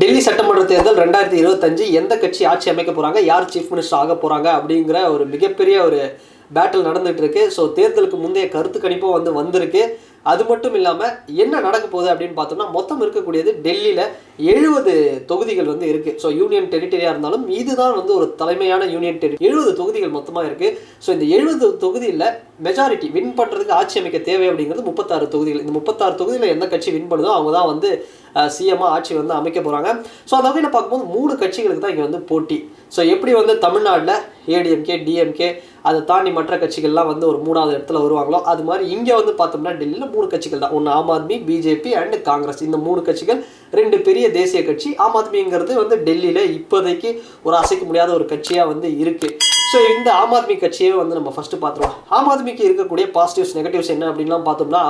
டெல்லி சட்டமன்ற தேர்தல் 2025 எந்த கட்சி ஆட்சி அமைக்க போகிறாங்க, யார் சீஃப் மினிஸ்டர் ஆக போகிறாங்க அப்படிங்கிற ஒரு மிகப்பெரிய ஒரு பேட்டில் நடந்துகிட்டு இருக்கு. ஸோ தேர்தலுக்கு முந்தைய கருத்து கணிப்பும் வந்திருக்கு. அது மட்டும் இல்லாமல் என்ன நடக்க போகுது அப்படின்னு பார்த்தோம்னா, மொத்தம் இருக்கக்கூடியது டெல்லியில் 70 தொகுதிகள் இருக்குது. ஸோ யூனியன் டெரிட்டரியாக இருந்தாலும் இதுதான் ஒரு தலைமையான யூனியன் டெரிட்டரி. 70 தொகுதிகள் மொத்தமாக இருக்குது. ஸோ இந்த 70 தொகுதியில் மெஜாரிட்டி வின் பண்ணுறதுக்கு ஆட்சி அமைக்க தேவை அப்படிங்கிறது 36 தொகுதிகள். இந்த 36 தொகுதியில் எந்த கட்சி வின் பண்ணுதோ அவங்க தான் சிஎம்மாக ஆட்சி அமைக்க போகிறாங்க. ஸோ அந்த வகையில் பார்க்கும்போது 3 கட்சிகளுக்கு தான் இங்கே போட்டி. ஸோ எப்படி தமிழ்நாட்டில் ஏடிஎம்கே, டிஎம்கே, அதை தாண்டி மற்ற கட்சிகள்லாம் ஒரு 3வது இடத்துல வருவாங்களோ, அது மாதிரி இங்கே பார்த்தோம்னா டெல்லியில் 3 கட்சிகள் தான். ஒன்று ஆம் ஆத்மி, பிஜேபி அண்ட் காங்கிரஸ். இந்த 3 கட்சிகள் 2 பெரிய தேசிய கட்சி. ஆம் ஆத்மிங்கிறது டெல்லியில் இப்போதைக்கு ஒரு அசைக்க முடியாத ஒரு கட்சியாக இருக்குது. ஸோ இந்த ஆம் ஆத்மி கட்சியை நம்ம ஃபஸ்ட்டு பார்த்துருவோம். ஆம் ஆத்மிக்கு இருக்கக்கூடிய பாசிட்டிவ்ஸ் நெகட்டிவ்ஸ் என்ன அப்படின்லாம் பார்த்தோம்னா,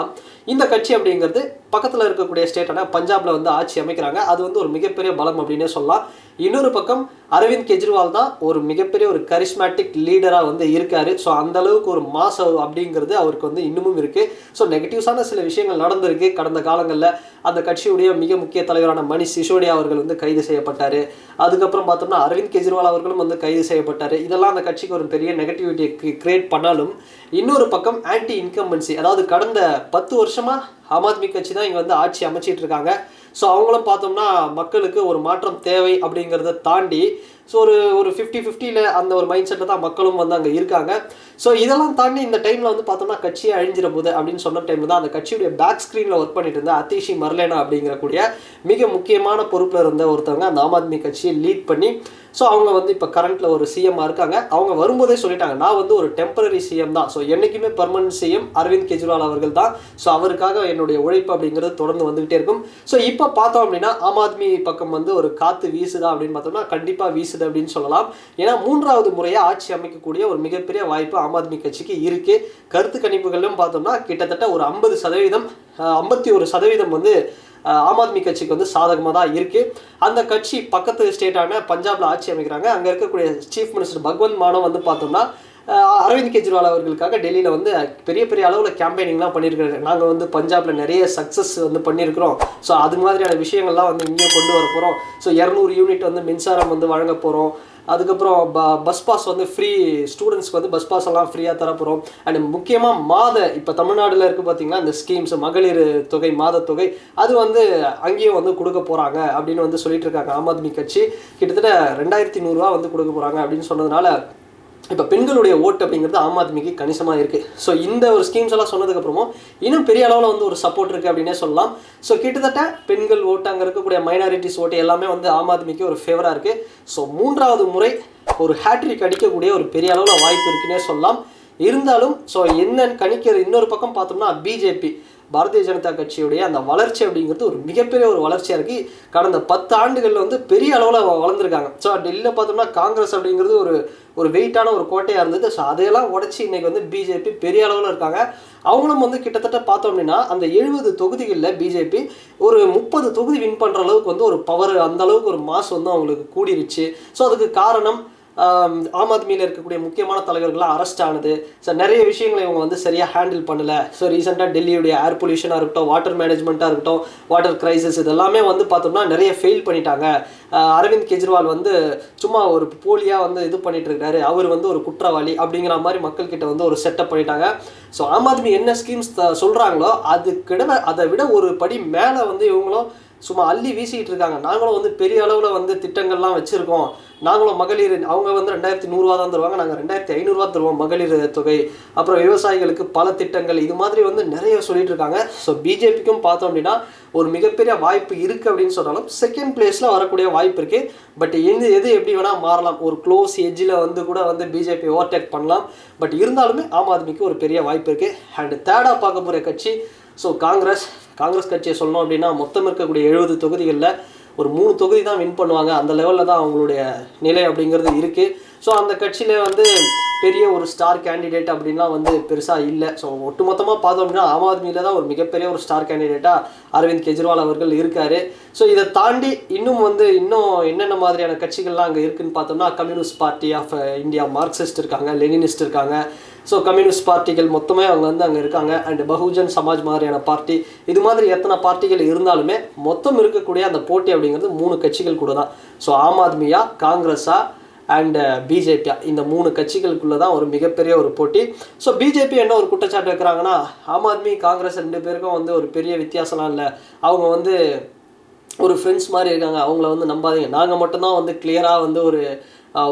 இந்த கட்சி அப்படிங்கிறது பக்கத்தில் இருக்கக்கூடிய ஸ்டேட்டான பஞ்சாபில் ஆட்சி அமைக்கிறாங்க. அது ஒரு மிகப்பெரிய பலம் அப்படின்னே சொல்லலாம். இன்னொரு பக்கம் அரவிந்த் கெஜ்ரிவால் தான் ஒரு மிகப்பெரிய ஒரு கரிஸ்மேட்டிக் லீடராக இருக்காரு. ஸோ அந்த அளவுக்கு ஒரு மாஸ் அப்படிங்கிறது அவருக்கு இன்னமும் இருக்குது. ஸோ நெகட்டிவ்ஸான சில விஷயங்கள் நடந்திருக்கு கடந்த காலங்களில். அந்த கட்சியுடைய மிக முக்கிய தலைவரான மணிஷ் சிசோடியா அவர்கள் கைது செய்யப்பட்டார். அதுக்கப்புறம் பார்த்தோம்னா அரவிந்த் கெஜ்ரிவால் அவர்களும் கைது செய்யப்பட்டார். இதெல்லாம் அந்த கட்சிக்கு ஒரு பெரிய நெகட்டிவிட்டியை கிரியேட் பண்ணாலும், இன்னொரு பக்கம் ஆன்டி இன்கம்பன்சி, அதாவது கடந்த 10 வருஷமாக ஆம் ஆத்மி கட்சி தான் இங்கே ஆட்சி அமைச்சிட்டு இருக்காங்க. ஸோ அவங்களும் பார்த்தோம்னா மக்களுக்கு ஒரு மாற்றம் தேவை அப்படிங்கிறத தாண்டி ஸோ ஒரு 50-50 அந்த ஒரு மைண்ட் செட்டில் தான் மக்களும் அங்கே இருக்காங்க. ஸோ இதெல்லாம் தாண்டி இந்த டைமில் பார்த்தோம்னா கட்சியை அழிஞ்சிட போகுது அப்படின்னு சொன்ன டைமில் தான் அந்த கட்சியுடைய பேக் ஸ்க்ரீனில் ஒர்க் பண்ணிட்டு இருந்த அதிஷி மர்லேனா அப்படிங்கிறக்கூடிய மிக முக்கியமான பொறுப்பில் இருந்த ஒருத்தவங்க அந்த ஆம் ஆத்மி கட்சியை லீட் பண்ணி, ஸோ அவங்க இப்போ கரண்ட்டில் ஒரு சிஎம்மாக இருக்காங்க. அவங்க வரும்போதே சொல்லிட்டாங்க, நான் ஒரு டெம்பரரி சிஎம் தான். ஸோ என்றைக்குமே பர்மனன்ட் சிஎம் அரவிந்த் கெஜ்ரிவால் அவர்கள் தான். ஸோ அவருக்காக என்னுடைய உழைப்பு அப்படிங்கிறது தொடர்ந்து வந்துகிட்டே இருக்கும். ஸோ இப்போ பார்த்தோம் அப்படின்னா ஆம் ஆத்மி பக்கம் ஒரு காற்று வீசுதா அப்படின்னு பார்த்தோம்னா கண்டிப்பாக வீசுது அப்படின்னு சொல்லலாம். ஏன்னா 3வது முறையாக ஆட்சி அமைக்கக்கூடிய ஒரு மிகப்பெரிய வாய்ப்பு ஆம் ஆத்மி கட்சிக்கு இருக்குது. கருத்து கணிப்புகளிலும் பார்த்தோம்னா கிட்டத்தட்ட ஒரு 50%, 51% ஆம் ஆத்மி கட்சிக்கு சாதகமாக தான் இருக்குது. அந்த கட்சி பக்கத்து ஸ்டேட்டான பஞ்சாபில் ஆட்சி அமைக்கிறாங்க. அங்கே இருக்கக்கூடிய சீஃப் மினிஸ்டர் பகவந்த் மான் பார்த்தோம்னா அரவிந்த் கெஜ்ரிவால் அவர்களுக்காக டெல்லியில் பெரிய பெரிய அளவில் கேம்பெயினிங்லாம் பண்ணியிருக்காங்க. நாங்கள் பஞ்சாபில் நிறைய சக்ஸஸ் பண்ணியிருக்கிறோம். ஸோ அது மாதிரியான விஷயங்கள்லாம் இங்கே கொண்டு வர போகிறோம். ஸோ 200 யூனிட் மின்சாரம் வழங்க போகிறோம். அதுக்கப்புறம் பஸ் பாஸ் ஃப்ரீ, ஸ்டூடெண்ட்ஸ்க்கு பஸ் பாஸ் எல்லாம் ஃப்ரீயாக தரப்போகிறோம். அண்ட் முக்கியமாக இப்போ தமிழ்நாட்டில் இருக்குது பார்த்தீங்கன்னா இந்த ஸ்கீம்ஸ், மகளிர் தொகை, மாத தொகை, அது அங்கேயும் கொடுக்க போகிறாங்க அப்படின்னு சொல்லிட்டு இருக்காங்க ஆம் ஆத்மி கட்சி. கிட்டத்தட்ட 2100 ரூபா கொடுக்க போகிறாங்க அப்படின்னு சொன்னதுனால இப்போ பெண்களுடைய ஓட்டு அப்படிங்கிறது ஆம் ஆத்மிக்கு கணிசமாக இருக்குது. ஸோ இந்த ஒரு ஸ்கீம்ஸ் எல்லாம் சொன்னதுக்கப்புறமும் இன்னும் பெரிய அளவில் ஒரு சப்போர்ட் இருக்குது அப்படின்னே சொல்லலாம். ஸோ கிட்டத்தட்ட பெண்கள் ஓட்டு, அங்கே இருக்கக்கூடிய மைனாரிட்டிஸ் ஓட்டு எல்லாமே ஆம் ஆத்மிக்கு ஒரு ஃபேவராக இருக்குது. ஸோ 3வது முறை ஒரு ஹேட்ரிக் அடிக்கக்கூடிய ஒரு பெரிய அளவில் வாய்ப்பு இருக்குன்னே சொல்லலாம். இருந்தாலும் ஸோ என்னன்னு கணிக்கிறது, இன்னொரு பக்கம் பார்த்தோம்னா பிஜேபி, பாரதிய ஜனதா கட்சியுடைய அந்த வளர்ச்சி அப்படிங்கிறது ஒரு மிகப்பெரிய ஒரு வளர்ச்சியாக இருக்குது. கடந்த 10 ஆண்டுகளில் பெரிய அளவில் வளர்ந்துருக்காங்க. ஸோ டெல்லியில் பார்த்தோம்னா காங்கிரஸ் அப்படிங்கிறது ஒரு வெயிட்டான ஒரு கோட்டையாக இருந்தது. ஸோ அதையெல்லாம் உடச்சி இன்றைக்கி பிஜேபி பெரிய அளவில் இருக்காங்க. அவங்களும் கிட்டத்தட்ட பார்த்தோம் அப்படின்னா அந்த 70 தொகுதிகளில் பிஜேபி ஒரு 30 தொகுதி வின் பண்ணுற அளவுக்கு ஒரு பவர், அந்த அளவுக்கு ஒரு மாஸ் அவங்களுக்கு கூடிருச்சு. ஸோ அதுக்கு காரணம் ஆம் ஆத்மியில் இருக்கக்கூடிய முக்கியமான தலைவர்கள்லாம் அரெஸ்ட் ஆனது. ஸோ நிறைய விஷயங்களை இவங்க சரியாக ஹேண்டில் பண்ணலை. ஸோ ரீசெண்டாக டெல்லியுடைய ஏர் பொல்யூஷனாக இருக்கட்டும், வாட்டர் மேனேஜ்மெண்ட்டாக இருக்கட்டும், வாட்டர் கிரைசிஸ், இதெல்லாமே பார்த்தோம்னா நிறைய ஃபெயில் பண்ணிட்டாங்க. அரவிந்த் கெஜ்ரிவால் சும்மா ஒரு போலியாக இது பண்ணிட்டு இருக்காரு, அவர் ஒரு குற்றவாளி அப்படிங்கிற மாதிரி மக்கள்கிட்ட ஒரு செட்டப் பண்ணிட்டாங்க. ஸோ ஆம் ஆத்மி என்ன ஸ்கீம்ஸ் சொல்கிறாங்களோ அதை விட ஒரு படி மேலே இவங்களும் சும்மா அள்ளி வீசிக்கிட்டு இருக்காங்க. நாங்களும் பெரிய அளவில் திட்டங்கள்லாம் வச்சுருக்கோம். நாங்களும் மகளிர், அவங்க 2100 ரூபா தான் தருவாங்க, நாங்கள் 2500 ரூபா தருவோம் மகளிர் தொகை, அப்புறம் விவசாயிகளுக்கு பல திட்டங்கள், இது மாதிரி நிறைய சொல்லிட்டு இருக்காங்க. ஸோ பிஜேபிக்கும் பார்த்தோம் அப்படின்னா ஒரு மிகப்பெரிய வாய்ப்பு இருக்குது அப்படின்னு சொன்னாலும் செகண்ட் பிளேஸில் வரக்கூடிய வாய்ப்பு இருக்குது. பட் எது எப்படி வேணால் மாறலாம். ஒரு க்ளோஸ் எஜ்ஜில் கூட பிஜேபி ஓவர்டேக் பண்ணலாம். பட் இருந்தாலுமே ஆம் ஆத்மிக்கு ஒரு பெரிய வாய்ப்பு இருக்குது. அண்ட் தேர்டாக பார்க்க போகிற கட்சி ஸோ காங்கிரஸ் கட்சியை சொல்லணும் அப்படின்னா மொத்தம் இருக்கக்கூடிய 70 தொகுதிகளில் ஒரு 3 தொகுதி தான் வின் பண்ணுவாங்க. அந்த லெவலில் தான் அவங்களுடைய நிலை அப்படிங்கிறது இருக்குது. ஸோ அந்த கட்சியில் பெரிய ஒரு ஸ்டார் கேண்டிடேட் அப்படின்லாம் வந்து பெருசாக இல்லை. ஸோ ஒட்டுமொத்தமாக பார்த்தோம் அப்படின்னா ஆம் ஆத்மியில் தான் ஒரு மிகப்பெரிய ஒரு ஸ்டார் கேண்டிடேட்டாக அரவிந்த் கெஜ்ரிவால் அவர்கள் இருக்கார். ஸோ இதை தாண்டி இன்னும் என்னென்ன மாதிரியான கட்சிகள்லாம் அங்கே இருக்குதுன்னு பார்த்தோம்னா communist party of India, Marxist இருக்காங்க, லெனினிஸ்ட் இருக்காங்க. ஸோ கம்யூனிஸ்ட் பார்ட்டிகள் மொத்தமே அவங்க வந்து அங்கே இருக்காங்க. அண்ட் பகுஜன் சமாஜ் மாதிரியான பார்ட்டி, இது மாதிரி எத்தனை பார்ட்டிகள் இருந்தாலுமே மொத்தம் இருக்கக்கூடிய அந்த போட்டி அப்படிங்கிறது 3 கட்சிகள் கூட தான். ஸோ ஆம் ஆத்மியா, காங்கிரஸா அண்ட் பிஜேபியா, இந்த 3 கட்சிகளுக்குள்ளே தான் ஒரு மிகப்பெரிய ஒரு போட்டி. ஸோ பிஜேபி என்ன ஒரு குற்றச்சாட்டு வைக்கிறாங்கன்னா, ஆம் ஆத்மி காங்கிரஸ் 2 பேருக்கும் வந்து ஒரு பெரிய வித்தியாசம்லாம் இல்லை, அவங்க வந்து ஒரு ஃப்ரெண்ட்ஸ் மாதிரி இருக்காங்க, அவங்கள வந்து நம்பாதீங்க, நாங்கள் மட்டும்தான் வந்து கிளியராக வந்து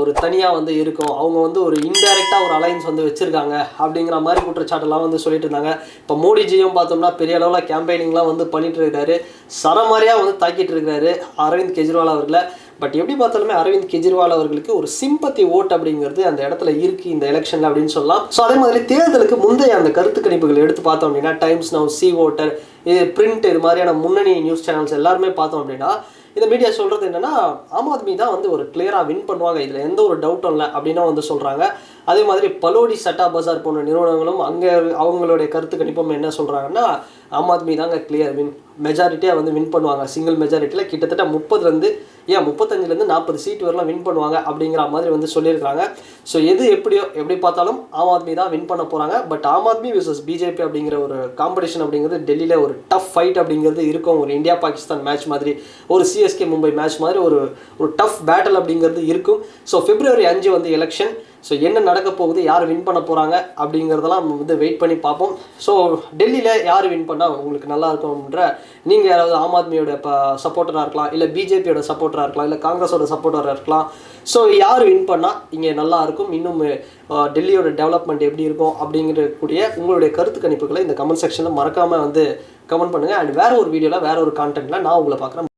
ஒரு தனியாக வந்து இருக்கும், அவங்க வந்து ஒரு இன்டைரக்டாக ஒரு அலைன்ஸ் வந்து வச்சுருக்காங்க அப்படிங்கிற மாதிரி குற்றச்சாட்டுலாம் வந்து சொல்லிட்டு இருந்தாங்க. இப்போ மோடிஜியும் பார்த்தோம்னா பெரிய அளவில் கேம்பெயினிங்லாம் வந்து பண்ணிட்டு இருக்காரு, சரமாரியாக வந்து தாக்கிட்டு இருக்கிறாரு அரவிந்த் கெஜ்ரிவால் அவர்களை. பட் எப்படி பார்த்தாலுமே அரவிந்த் கெஜ்ரிவால் அவர்களுக்கு ஒரு சிம்பத்தி ஓட் அப்படிங்கிறது அந்த இடத்துல இருக்குது இந்த எலெக்ஷனில் அப்படின்னு சொல்லலாம். ஸோ அதே மாதிரி தேர்தலுக்கு முந்தைய அந்த கருத்து கணிப்புகள் எடுத்து பார்த்தோம் அப்படின்னா டைம்ஸ் நவ், சி ஓட்டர், இது பிரிண்ட், இது மாதிரியான முன்னணி நியூஸ் சேனல்ஸ் எல்லாருமே பார்த்தோம் அப்படின்னா இந்த மீடியா சொல்கிறது என்னென்னா ஆம் ஆத்மி தான் வந்து ஒரு கிளியராக வின் பண்ணுவாங்க, இதில் எந்த ஒரு டவுட்டும் இல்லை அப்படின்னு வந்து சொல்கிறாங்க. அதே மாதிரி பலோடி சட்டா பஜார் போன்ற நிறுவனங்களும் அங்கே அவங்களுடைய கருத்து கணிப்பும் என்ன சொல்கிறாங்கன்னா ஆம் ஆத்மி தாங்க கிளியர் வின், மெஜாரிட்டியாக வந்து வின் பண்ணுவாங்க, சிங்கிள் மெஜாரிட்டியில் கிட்டத்தட்ட 35 40 சீட் வரலாம் வின் பண்ணுவாங்க அப்படிங்கிற மாதிரி வந்து சொல்லியிருக்காங்க. ஸோ எது எப்படி பார்த்தாலும் ஆம் ஆத்மி தான் வின் பண்ண போகிறாங்க. But Aam Aadmi versus BJP அப்படிங்கிற ஒரு காம்படிஷன் அப்படிங்கிறது டெல்லியில் ஒரு டஃப் ஃபைட் அப்படிங்கிறது இருக்கும். ஒரு இந்தியா பாகிஸ்தான் மேட்ச் மாதிரி, ஒரு சிஎஸ்கே மும்பை மேட்ச் மாதிரி ஒரு டஃப் பேட்டில் அப்படிங்கிறது இருக்கும். ஸோ February 5 வந்து எலெக்ஷன். ஸோ என்ன நடக்க போகுது, யார் வின் பண்ண போகிறாங்க அப்படிங்கிறதெல்லாம் நம்ம வந்து வெயிட் பண்ணி பார்ப்போம். ஸோ டெல்லியில் யார் வின் பண்ணால் உங்களுக்கு நல்லா இருக்கும்ன்ற, நீங்கள் யாராவது ஆம் ஆத்மியோட சப்போர்ட்டராக இருக்கலாம், இல்லை பிஜேபியோட சப்போர்ட்டராக இருக்கலாம், இல்லை காங்கிரஸோட சப்போர்ட்டராக இருக்கலாம். ஸோ யார் வின் பண்ணால் இங்கே நல்லா இருக்கும், இன்னும் டெல்லியோட டெவலப்மெண்ட் எப்படி இருக்கும் அப்படிங்கிறக்கூடிய உங்களுடைய கருத்து கணிப்புகளை இந்த கமெண்ட் செக்ஷனில் மறக்காமல் வந்து கமெண்ட் பண்ணுங்கள். அண்ட் வேறு ஒரு வீடியோவில் வேறு ஒரு கான்டென்ட்டில் நான் உங்களை பார்க்குறேன்.